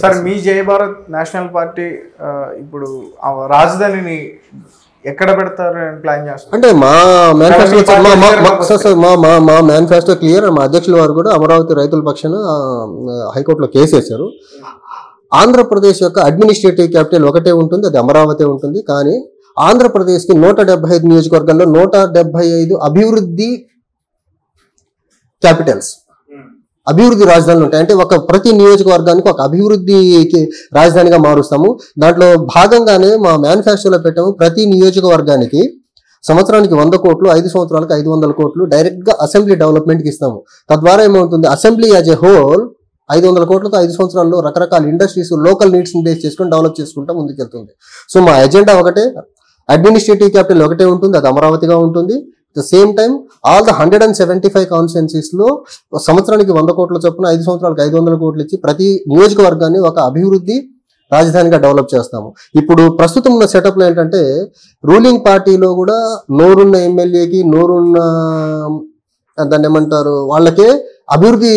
Sir మీ జై Bharat national party ఇప్పుడు రాజధానిని ఎక్కడ పెడతారు ప్లాన్ చేస్తారు అంటే మా మేనిఫెస్టో క్లియర్. మా అధ్యక్షుల వారు కూడా అమరావతి రైతుల పక్షాన హైకోర్టులో కేసు వేశారు. ఆంధ్రప్రదేశ్ యొక్క అడ్మినిస్ట్రేటివ్ క్యాపిటల్ ఒకటే ఉంటుంది, అది అమరావతి ఉంటుంది. కానీ ఆంధ్రప్రదేశ్కి 175 నియోజకవర్గాల్లో 175 అభివృద్ధి క్యాపిటల్స్, అభివృద్ధి రాజధానులు ఉంటాయి. అంటే ప్రతి నియోజకవర్గానికి ఒక అభివృద్ధికి రాజధానిగా మారుస్తాము. దాంట్లో భాగంగానే మా మేనిఫెస్టోలో పెట్టాము, ప్రతి నియోజకవర్గానికి సంవత్సరానికి 100 కోట్లు, 5 సంవత్సరాలకు 500 కోట్లు డైరెక్ట్గా అసెంబ్లీ డెవలప్మెంట్కి ఇస్తాము. తద్వారా ఏమవుతుంది, అసెంబ్లీ యాజ్ ఎ హోల్ 500 కోట్లతో 5 సంవత్సరాల్లో రకరకాల ఇండస్ట్రీస్, లోకల్ నీడ్స్ని బేస్ చేసుకొని డెవలప్ చేసుకుంటా ముందుకెళ్తుంది. సో మా ఎజెండా ఒకటే, అడ్మినిస్ట్రేటివ్ క్యాపిటల్ ఒకటే ఉంటుంది, అది అమరావతిగా ఉంటుంది. The same time all the 175 కాన్స్టిట్యున్సీస్లో సంవత్సరానికి 100 కోట్ల చొప్పున 5 సంవత్సరాలకు 500 కోట్లు ఇచ్చి ప్రతి నియోజకవర్గాన్ని ఒక అభివృద్ధి రాజధానిగా డెవలప్ చేస్తాము. ఇప్పుడు ప్రస్తుతం ఉన్న సెటప్లో ఏంటంటే, రూలింగ్ పార్టీలో కూడా నోరున్న ఎమ్మెల్యేకి దాన్ని ఏమంటారు, వాళ్ళకే అభివృద్ధి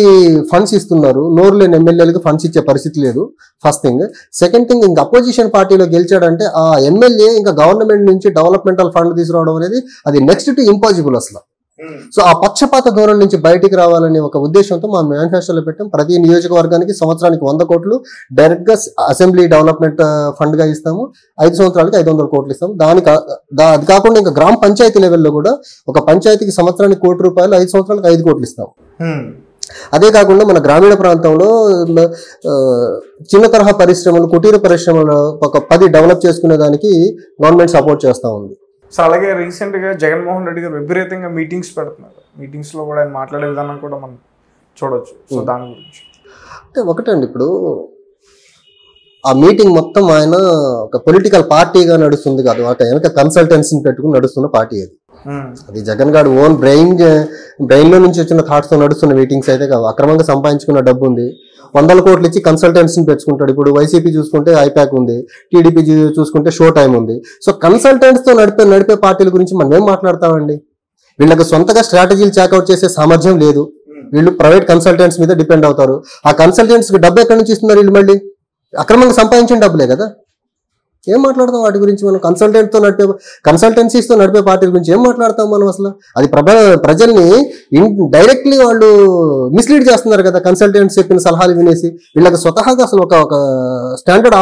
ఫండ్స్ ఇస్తున్నారు, నోరు లేని ఎమ్మెల్యేలకు ఫండ్స్ ఇచ్చే పరిస్థితి లేదు. First thing. సెకండ్ థింగ్, ఇంకా అపోజిషన్ పార్టీలో గెలిచాడంటే ఆ ఎమ్మెల్యే ఇంకా గవర్నమెంట్ నుంచి డెవలప్మెంటల్ ఫండ్ తీసుకురావడం అనేది అది నెక్స్ట్ టు ఇంపాసిబుల్ అసలు. సో ఆ పక్షపాత ధోరణి నుంచి బయటికి రావాలనే ఒక ఉద్దేశంతో మా మేనిఫెస్టోలో పెట్టాం. ప్రతి నియోజకవర్గానికి సంవత్సరానికి 100 కోట్లు డైరెక్ట్గా అసెంబ్లీ డెవలప్మెంట్ ఫండ్గా ఇస్తాము, 5 సంవత్సరాలకి 500 కోట్లు ఇస్తాము. అది కాకుండా ఇంకా గ్రామ పంచాయతీ లెవెల్లో కూడా ఒక పంచాయతీకి సంవత్సరానికి ₹1 5 సంవత్సరాలకు 5 కోట్లు ఇస్తాము. అదే కాకుండా మన గ్రామీణ ప్రాంతంలో చిన్న తరహా పరిశ్రమలు, కుటీర పరిశ్రమలు ఒక 10 డెవలప్ చేసుకునే దానికి గవర్నమెంట్ సపోర్ట్ చేస్తూ ఉంది. సో అలాగే రీసెంట్గా జగన్మోహన్ రెడ్డి గారు విపరీతంగా మీటింగ్స్ పెడుతున్నారు. మీటింగ్స్లో కూడా ఆయన మాట్లాడే విధానం కూడా మనం చూడవచ్చు. సో దాని గురించి అంటే ఒకటండి, ఇప్పుడు ఆ మీటింగ్ మొత్తం ఆయన ఒక పొలిటికల్ పార్టీగా నడుస్తుంది కాదు, వెనక కన్సల్టెన్సీని పెట్టుకుని నడుస్తున్న పార్టీ అది. అది జగన్ గారు ఓన్ బ్రెయిన్లో నుంచి వచ్చిన థాట్స్తో నడుస్తున్న మీటింగ్స్ అయితే కాదు. అక్రమంగా సంపాదించుకున్న డబ్బు ఉంది, 100 కోట్లు ఇచ్చి కన్సల్టెన్సీని పెంచుకుంటాడు. ఇప్పుడు వైసీపీ చూసుకుంటే ఐపాక్ ఉంది, టీడీపీ చూసుకుంటే షో టైమ్ ఉంది. సో కన్సల్టెంట్స్తో నడిపే పార్టీల గురించి మనం ఏం మాట్లాడతామండి? వీళ్ళకి సొంతగా స్ట్రాటజీలు చెక్అవుట్ చేసే సామర్థ్యం లేదు. వీళ్ళు ప్రైవేట్ కన్సల్టెంట్స్ మీద డిపెండ్ అవుతారు. ఆ కన్సల్టెంట్స్కి డబ్బు ఎక్కడి నుంచి ఇస్తున్నారు వీళ్ళు? మళ్ళీ అక్రమంగా సంపాదించిన డబ్బులే కదా. ఏం మాట్లాడతాం వాటి గురించి? మనం కన్సల్టెన్సీస్తో నడిపే పార్టీల గురించి ఏం మాట్లాడతాం మనం అసలు? అది ప్రజల్ని డైరెక్ట్లీ వాళ్ళు మిస్లీడ్ చేస్తున్నారు కదా, కన్సల్టెంట్స్ చెప్పిన సలహాలు వినేసి. వీళ్ళకి స్వతహాగా అసలు ఒక స్టాండర్డ్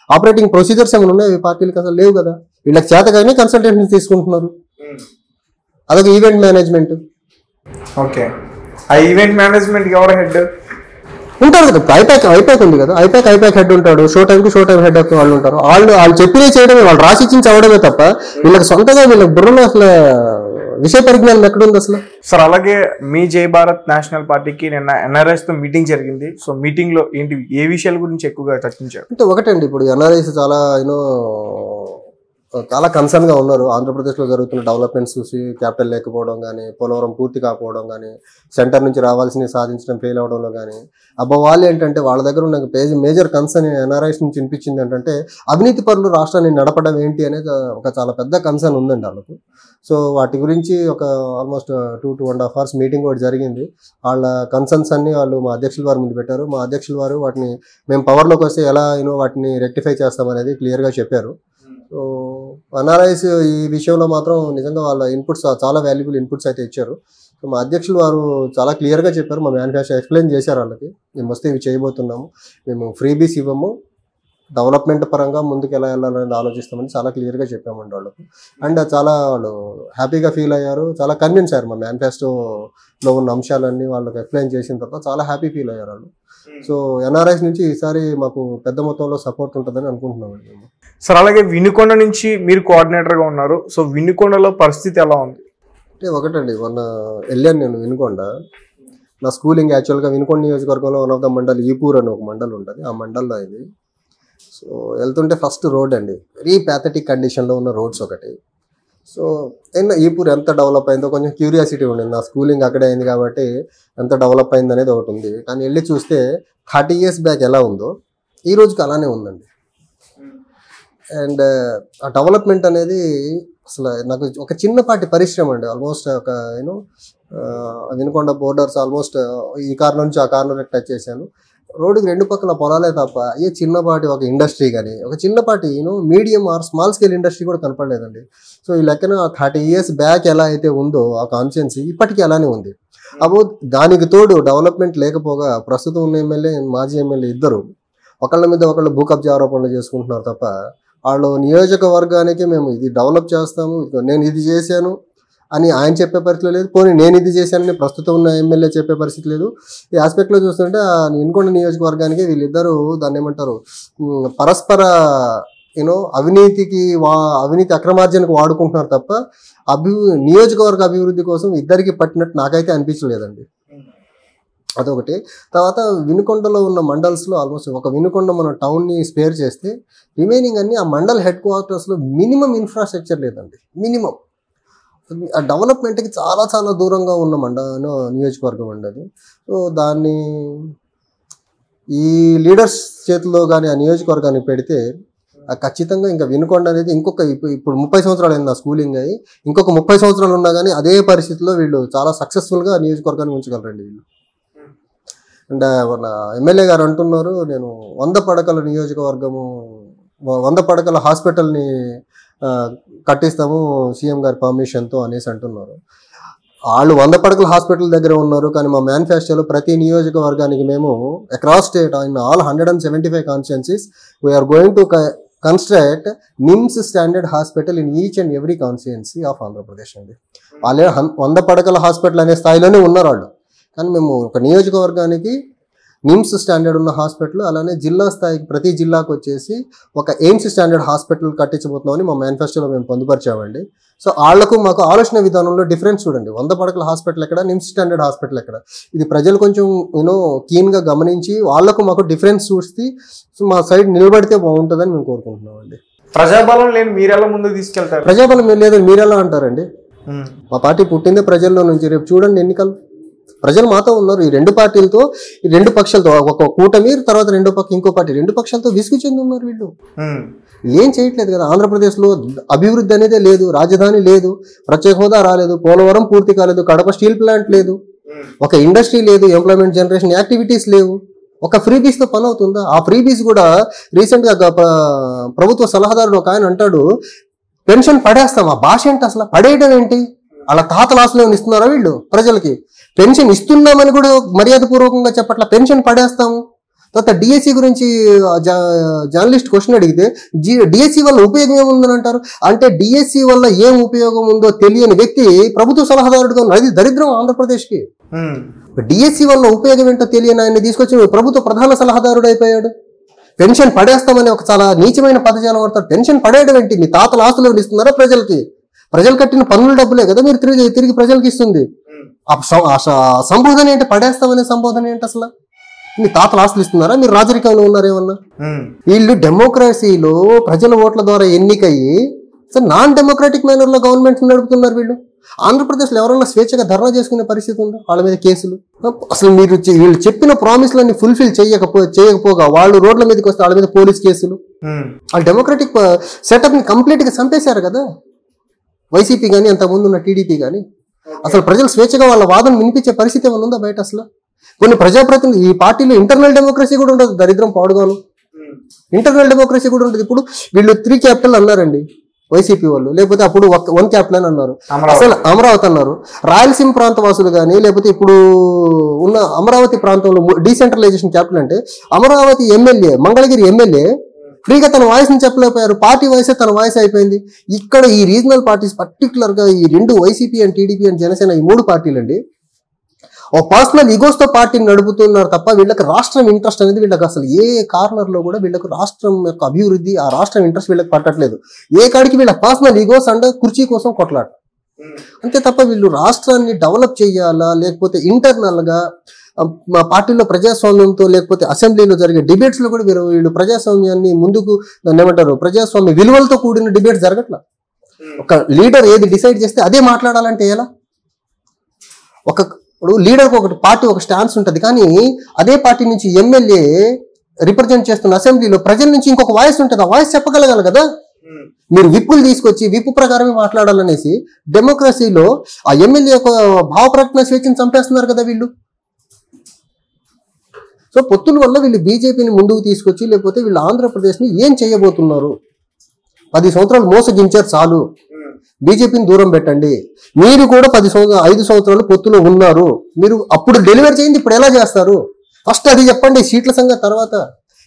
ఆపరేటింగ్ ప్రొసీజర్స్ ఏమైనా ఉన్నాయి పార్టీలకు? అసలు లేవు కదా. వీళ్ళకి చేత కానీ కన్సల్టెంట్ని తీసుకుంటున్నారు. అదొక ఈవెంట్ మేనేజ్మెంట్. ఓకే, ఆ ఈవెంట్ మేనేజ్మెంట్ ఎవరు హెడ్ ఉంటారు కదా? ఐపాక్ ఉంది కదా, ఐపాక్ హెడ్ ఉంటాడు, షో టైం హెడ్ వాళ్ళు ఉంటారు. వాళ్ళు చెప్పినే చేయడమే, వాళ్ళు రాసిచ్చి చదవడమే తప్ప వీళ్ళకి సొంతగా వీళ్ళకి బుర్రలో అసలు విషయ పరిజ్ఞానం ఎక్కడుంది అసలు? సార్ అలాగే మీ జై భారత్ నేషనల్ పార్టీకి నిన్న ఎన్ఆర్ఐస్ తో మీటింగ్ జరిగింది. సో మీటింగ్ లో ఏంటి, ఏ విషయాల గురించి ఎక్కువగా చర్చించారు? అంటే ఒకటండి, ఇప్పుడు ఎన్ఆర్ఐస్ చాలా కన్సర్న్గా ఉన్నారు. ఆంధ్రప్రదేశ్లో జరుగుతున్న డెవలప్మెంట్స్ చూసి క్యాపిటల్ లేకపోవడం కానీ, పోలవరం పూర్తి కాకపోవడం కానీ, సెంటర్ నుంచి రావాల్సినవి సాధించడం ఫెయిల్ అవడంలో కానీ, వాళ్ళు ఏంటంటే వాళ్ళ దగ్గర ఉన్న మేజర్ కన్సర్న్ ఎన్ఆర్ఐస్ నుంచి వినిపించింది ఏంటంటే, అవినీతి పరులు రాష్ట్రాన్ని నడపడం ఏంటి అనేది ఒక చాలా పెద్ద కన్సర్న్ ఉందండి వాళ్ళకు. సో వాటి గురించి ఒక ఆల్మోస్ట్ 2.5 hours మీటింగ్ ఒకటి జరిగింది. వాళ్ళ కన్సర్న్స్ అన్ని వాళ్ళు మా అధ్యక్షుల వారి ముందు పెట్టారు. మా అధ్యక్షుల వారు వాటిని మేము పవర్లోకి వస్తే ఎలా వాటిని రెక్టిఫై చేస్తామనేది క్లియర్గా చెప్పారు. సో ఎన్ఆర్ఐస్ ఈ విషయంలో మాత్రం నిజంగా వాళ్ళ ఇన్పుట్స్ చాలా వాల్యుబుల్ ఇన్పుట్స్ అయితే ఇచ్చారు. సో మా అధ్యక్షులు వారు చాలా క్లియర్గా చెప్పారు, మా మేనిఫెస్టో ఎక్స్ప్లెయిన్ చేశారు వాళ్ళకి. మేము వస్తే ఇవి చేయబోతున్నాము, మేము ఫ్రీబీస్ ఇవ్వము, డెవలప్మెంట్ పరంగా ముందుకు ఎలా వెళ్ళాలనేది ఆలోచిస్తామని చాలా క్లియర్గా చెప్పామండి వాళ్ళకు. అండ్ చాలా వాళ్ళు హ్యాపీగా ఫీల్ అయ్యారు, చాలా కన్విన్స్ అయ్యారు. మా మేనిఫెస్టోలో ఉన్న అంశాలన్నీ వాళ్ళకి ఎక్స్ప్లెయిన్ చేసిన తర్వాత చాలా హ్యాపీ ఫీల్ అయ్యారు వాళ్ళు. సో ఎన్ఆర్ఐస్ నుంచి ఈసారి మాకు పెద్ద మొత్తంలో సపోర్ట్ ఉంటుందని అనుకుంటున్నామండి మేము. సార్ అలాగే వినుకొండ నుంచి మీరు కోఆర్డినేటర్గా ఉన్నారు. సో వినుకొండలో పరిస్థితి ఎలా ఉంది? అంటే ఒకటండి, మొన్న వెళ్ళాను నేను వినుకొండ. నా స్కూలింగ్ యాక్చువల్గా వినుకొండ నియోజకవర్గంలో one of the mandal Eepur అని ఒక మండల్ ఉంటుంది, ఆ మండల్లో ఇది. సో వెళ్తుంటే ఫస్ట్ రోడ్ అండి, వెరీ ప్యాథటిక్ కండిషన్లో ఉన్న రోడ్స్ ఒకటి. సో ఈపూర్ ఎంత డెవలప్ అయిందో కొంచెం క్యూరియాసిటీ ఉండింది. నా స్కూలింగ్ అక్కడే అయింది కాబట్టి ఎంత డెవలప్ అయింది అనేది ఒకటి ఉంది. కానీ వెళ్ళి చూస్తే 30 years బ్యాక్ ఎలా ఉందో ఈ రోజుకి అలానే ఉందండి. అండ్ ఆ డెవలప్మెంట్ అనేది అసలు నాకు ఒక చిన్నపాటి పరిశ్రమ అండి. ఆల్మోస్ట్ ఒక వినుకొండ బోర్డర్స్ ఆల్మోస్ట్ ఈ కార్నర్ నుంచి ఆ కార్నర్ టచ్ చేశాను. రోడ్డుకి రెండు పక్కల పొలాలే తప్ప ఏ చిన్నపాటి ఒక ఇండస్ట్రీ కానీ ఒక చిన్నపాటి medium are small scale industry కూడా కనపడలేదండి. సో ఈ లెక్కన 30 years బ్యాక్ ఎలా అయితే ఉందో ఆ కాన్స్టిట్యున్సీ ఇప్పటికీ అలానే ఉంది. అబో దానికి తోడు డెవలప్మెంట్ లేకపోగా ప్రస్తుతం ఉన్న ఎమ్మెల్యే మాజీ ఎమ్మెల్యే ఇద్దరు ఒకళ్ళ మీద ఒకళ్ళు భూ కబ్జా ఆరోపణలు చేసుకుంటున్నారు తప్ప వాళ్ళు నియోజకవర్గానికి మేము ఇది డెవలప్ చేస్తాము, నేను ఇది చేశాను అని ఆయన చెప్పే పరిస్థితి లేదు. పోనీ నేను ఇది చేశానని ప్రస్తుతం ఉన్న ఎమ్మెల్యే చెప్పే పరిస్థితి లేదు. ఈ ఆస్పెక్ట్లో చూస్తుంటే వినుకొండ నియోజకవర్గానికి వీళ్ళిద్దరూ దాన్ని ఏమంటారు పరస్పర అవినీతి అక్రమార్జనకు వాడుకుంటున్నారు తప్ప నియోజకవర్గ అభివృద్ధి కోసం ఇద్దరికి పట్టినట్టు నాకైతే అనిపించలేదండి. అదొకటి. తర్వాత వినుకొండలో ఉన్న మండల్స్లో ఆల్మోస్ట్ ఒక వినుకొండ మన టౌన్ని స్పేర్ చేస్తే రిమైనింగ్ అన్ని ఆ మండల్ హెడ్ క్వార్టర్స్లో మినిమం ఇన్ఫ్రాస్ట్రక్చర్ లేదండి. మినిమం ఆ డెవలప్మెంట్కి చాలా చాలా దూరంగా ఉన్న నియోజకవర్గం అండి అది. సో దాన్ని ఈ లీడర్స్ చేతిలో కానీ ఆ నియోజకవర్గాన్ని పెడితే ఖచ్చితంగా ఇంకా వినుకొండ అనేది ఇప్పుడు 30 సంవత్సరాలు అయింది నా స్కూలింగ్ అయ్యి, ఇంకొక 30 సంవత్సరాలు ఉన్నా కానీ అదే పరిస్థితిలో వీళ్ళు చాలా సక్సెస్ఫుల్గా నియోజకవర్గాన్ని ఉంచగలరండి వీళ్ళు. అండ్ మన ఎమ్మెల్యే గారు అంటున్నారు నేను 100 పడకల నియోజకవర్గము 100 పడకల హాస్పిటల్ని కట్టిస్తాము సీఎం గారి పర్మిషన్తో అనేసి అంటున్నారు. వాళ్ళు 100 పడకల హాస్పిటల్ దగ్గర ఉన్నారు, కానీ మా మేనిఫెస్టోలో ప్రతి నియోజకవర్గానికి మేము across state in all 175 constituencies we're going to construct NIMS standard hospital in each and every constituency of Andhra Pradesh అండి. వాళ్ళే 100 పడకల హాస్పిటల్ అనే స్థాయిలోనే ఉన్నారు వాళ్ళు, కానీ మేము ఒక నియోజకవర్గానికి నిమ్స్ స్టాండర్డ్ ఉన్న హాస్పిటల్ అలానే జిల్లా స్థాయికి ప్రతి జిల్లాకు వచ్చేసి ఒక ఎయిమ్స్ స్టాండర్డ్ హాస్పిటల్ కట్టించబోతున్నామని మా మేనిఫెస్టోలో మేము పొందుపరిచామండి. సో వాళ్లకు మాకు ఆలోచన విధానంలో డిఫరెన్స్ చూడండి. 100 పడకల హాస్పిటల్ ఎక్కడ, నిమ్స్ స్టాండర్డ్ హాస్పిటల్ ఎక్కడ, ఇది ప్రజలు కొంచెం కీన్గా గమనించి వాళ్లకు మాకు డిఫరెన్స్ చూసి మా సైడ్ నిలబడితే బాగుంటుందని మేము కోరుకుంటున్నామండి. ప్రజాబలం లేని మీరెలా ముందుకు తీసుకెళ్తారు? ప్రజాబలం లేదని మీరెలా అంటారండి? మా పార్టీ పుట్టిందే ప్రజల్లో నుంచి. రేపు చూడండి ఎన్నికలు ప్రజలు మాతో ఉన్నారు. ఈ రెండు పార్టీలతో ఈ రెండు పక్షాలతో ఒక కూటమి తర్వాత ఇంకో పార్టీ 2 పక్షాలతో విసుగు చెంది ఉన్నారు వీళ్ళు. ఏం చేయట్లేదు కదా. ఆంధ్రప్రదేశ్లో అభివృద్ధి అనేదే లేదు, రాజధాని లేదు, ప్రత్యేక హోదా రాలేదు, పోలవరం పూర్తి కాలేదు, కడప స్టీల్ ప్లాంట్ లేదు, ఒక ఇండస్ట్రీ లేదు, ఎంప్లాయ్మెంట్ జనరేషన్ యాక్టివిటీస్ లేవు. ఒక ఫ్రీబీస్తో పని అవుతుందా? ఆ ఫ్రీబీస్ కూడా రీసెంట్గా ప్రభుత్వ సలహాదారుడు ఒక ఆయన అంటాడు పెన్షన్ పడేస్తాం. ఆ భాష ఏంటి అసలు? పడేయడం ఏంటి? అలా తాతల ఆశలు ఇస్తున్నారా వీళ్ళు ప్రజలకి? పెన్షన్ ఇస్తున్నామని కూడా మర్యాదపూర్వకంగా చెప్పట్లా, పెన్షన్ పడేస్తాము. తర్వాత డిఎస్సి గురించి జర్నలిస్ట్ క్వశ్చన్ అడిగితే డిఎస్సి వల్ల ఉపయోగం ఏముందని అంటారు. అంటే డిఎస్సి వల్ల ఏం ఉపయోగం ఉందో తెలియని వ్యక్తి ప్రభుత్వ సలహాదారుడుగా ఉన్నారు. అది దరిద్రం ఆంధ్రప్రదేశ్కి. డిఎస్సి వల్ల ఉపయోగం ఏంటో తెలియని ఆయన్ని తీసుకొచ్చి ప్రభుత్వ ప్రధాన సలహాదారుడు అయిపోయాడు. పెన్షన్ పడేస్తామని ఒక చాలా నీచమైన పదజాలం వాడతారు. పెన్షన్ పడేయడం ఏంటి? మీ తాతల ఆస్తులు ఇస్తున్నారా ప్రజలకి? ప్రజలు కట్టిన పన్నుల డబ్బులే కదా మీరు తిరిగి ప్రజలకి ఇస్తుంది. సంబోధన ఏంటి? పడేస్తామనే సంబోధన ఏంటి అసలు? మీ తాతలు ఆస్తులు ఇస్తున్నారా? మీరు రాజరికంలో ఉన్నారేమన్నా? వీళ్ళు డెమోక్రసీలో ప్రజల ఓట్ల ద్వారా ఎన్నికయ్యి నాన్ డెమోక్రాటిక్ మేనర్ లో గవర్నమెంట్ నడుపుతున్నారు వీళ్ళు. ఆంధ్రప్రదేశ్లో ఎవరైనా స్వేచ్ఛగా ధర్నా చేసుకునే పరిస్థితి ఉందా? వాళ్ళ మీద కేసులు. అసలు వీళ్ళు చెప్పిన ప్రామిస్లన్నీ ఫుల్ఫిల్ చేయకపోగా వాళ్ళు రోడ్ల మీదకి వస్తే వాళ్ళ మీద పోలీస్ కేసులు. వాళ్ళు డెమోక్రాటిక్ సెటప్ ని కంప్లీట్ గా చంపేశారు కదా వైసీపీ కానీ అంతకుముందు ఉన్న టీడీపీ కానీ. అసలు ప్రజలు స్వేచ్ఛగా వాళ్ళ వాదన వినిపించే పరిస్థితి ఏమైనా ఉందా బయట? అసలు కొన్ని ప్రజాప్రతినిధి ఈ పార్టీలో ఇంటర్నల్ డెమోక్రసీ కూడా ఉండదు. దరిద్రం పాడుగాను ఇంటర్నల్ డెమోక్రసీ కూడా ఉండదు. ఇప్పుడు వీళ్ళు 3 క్యాపిటల్ అన్నారండి వైసీపీ వాళ్ళు, లేకపోతే అప్పుడు 1 క్యాపిటల్ అని అన్నారు. అసలు అమరావతి అన్నారు. రాయలసీమ ప్రాంత వాసులు కానీ లేకపోతే ఇప్పుడు ఉన్న అమరావతి ప్రాంతంలో డీసెంట్రలైజేషన్ క్యాపిటల్ అంటే అమరావతి ఎమ్మెల్యే మంగళగిరి ఎమ్మెల్యే ఫ్రీగా తన వాయిస్ని చెప్పలేకపోయారు. పార్టీ వాయిసే తన వాయిస్ అయిపోయింది. ఇక్కడ ఈ రీజనల్ పార్టీస్ పర్టికులర్గా ఈ 2 YCP and TDP and Janasena ఈ 3 పార్టీలు అండి ఓ పర్సనల్ ఈగోస్తో పార్టీని నడుపుతున్నారు తప్ప వీళ్ళకి రాష్ట్రం ఇంట్రెస్ట్ అనేది వీళ్ళకి అసలు ఏ కార్నర్లో కూడా వీళ్ళకి రాష్ట్రం యొక్క అభివృద్ధి ఆ రాష్ట్రం ఇంట్రెస్ట్ వీళ్ళకి పట్టట్లేదు. ఏ కాడికి వీళ్ళ పర్సనల్ ఈగోస్ అంటే కుర్చీ కోసం కొట్లాట అంతే తప్ప వీళ్ళు రాష్ట్రాన్ని డెవలప్ చేయాలా లేకపోతే ఇంటర్నల్గా మా పార్టీలో ప్రజాస్వామ్యంతో లేకపోతే అసెంబ్లీలో జరిగే డిబేట్స్ లో కూడా వీళ్ళు ప్రజాస్వామ్యాన్ని ముందుకు ఏమంటారు ప్రజాస్వామ్య విలువలతో కూడిన డిబేట్స్ జరగట్లా. ఒక లీడర్ ఏది డిసైడ్ చేస్తే అదే మాట్లాడాలంటే ఎలా? ఇప్పుడు లీడర్కి ఒక పార్టీ ఒక స్టాన్స్ ఉంటుంది, కానీ అదే పార్టీ నుంచి ఎమ్మెల్యే రిప్రజెంట్ చేస్తున్న అసెంబ్లీలో ప్రజల నుంచి ఇంకొక వాయిస్ ఉంటుంది. ఆ వాయిస్ చెప్పగలగాలి కదా. మీరు విప్పులు తీసుకొచ్చి విప్పు ప్రకారమే మాట్లాడాలనేసి డెమోక్రసీలో ఆ ఎమ్మెల్యే యొక్క భావ ప్రకటన స్వేచ్ఛను చంపేస్తున్నారు కదా వీళ్ళు. సో పొత్తుల వల్ల వీళ్ళు బీజేపీని ముందుకు తీసుకొచ్చి లేకపోతే వీళ్ళు ఆంధ్రప్రదేశ్ని ఏం చేయబోతున్నారు? 10 సంవత్సరాలు మోసగించారు చాలు, బీజేపీని దూరం పెట్టండి. మీరు కూడా 5 సంవత్సరాలు పొత్తులో ఉన్నారు, మీరు అప్పుడు డెలివరీ చేయండి, ఇప్పుడు ఎలా చేస్తారు ఫస్ట్ అది చెప్పండి. సీట్ల సంగతి తర్వాత.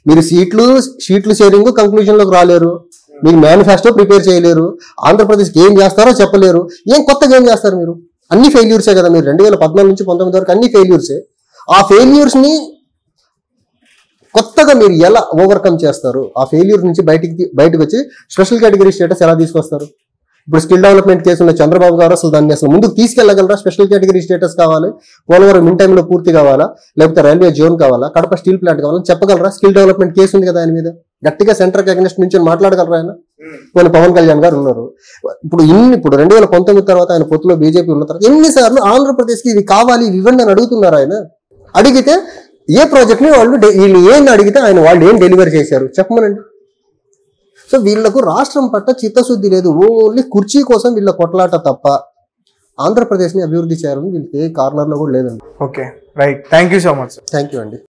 మీరు సీట్లు షేరింగ్ కంక్లూజన్లోకి రాలేరు, మీరు మేనిఫెస్టో ప్రిపేర్ చేయలేరు, ఆంధ్రప్రదేశ్కి ఏం చేస్తారో చెప్పలేరు, ఏం కొత్తగా ఏం చేస్తారు? మీరు అన్ని ఫెయిల్యూర్సే కదా. మీరు 2014 నుంచి 19 వరకు అన్ని ఫెయిల్యూర్సే. ఆ ఫెయిల్యూర్స్ని కొత్తగా మీరు ఎలా ఓవర్కమ్ చేస్తారు? ఆ ఫెయిల్యూర్ నుంచి బయటకు వచ్చి స్పెషల్ కేటగిరీ స్టేటస్ ఎలా తీసుకొస్తారు? ఇప్పుడు స్కిల్ డెవలప్మెంట్ కేసులో చంద్రబాబు గారు దాన్ని అసలు ముందుకు తీసుకెళ్లగలరా? స్పెషల్ కేటగిరీ స్టేటస్ కావాలి, పోలవరం ఇన్ టైంలో పూర్తి కావాలా, లేకపోతే రైల్వే జోన్ కావాలా, కడప స్టీల్ ప్లాంట్ కావాలని చెప్పగలరా? స్కిల్ డెవలప్మెంట్ కేసు ఉంది కదా ఆయన మీద, గట్టిగా సెంటర్కి అగెన్స్ట్ నుంచి మాట్లాడగలరా ఆయన? కొన్ని పవన్ కళ్యాణ్ గారు ఉన్నారు. ఇప్పుడు 2019 తర్వాత ఆయన పొత్తులో బీజేపీ ఉన్న తర్వాత ఎన్నిసార్లు ఆంధ్రప్రదేశ్కి ఇవి కావాలి ఇవి ఇవ్వండి అని అడుగుతున్నారు. ఆయన అడిగితే ఏ ప్రాజెక్ట్ని వీళ్ళు ఏం అడిగితే వాళ్ళు ఏం డెలివరీ చేశారు చెప్పమనండి. సో వీళ్లకు రాష్ట్రం పట్ల చిత్తశుద్ధి లేదు, ఓన్లీ కుర్చీ కోసం వీళ్ళ కొట్లాట తప్ప ఆంధ్రప్రదేశ్ని అభివృద్ధి చేయాలని వీళ్ళకి ఏ కార్నర్లో కూడా లేదండి. Okay, right. Thank you so much. Thank you అండి.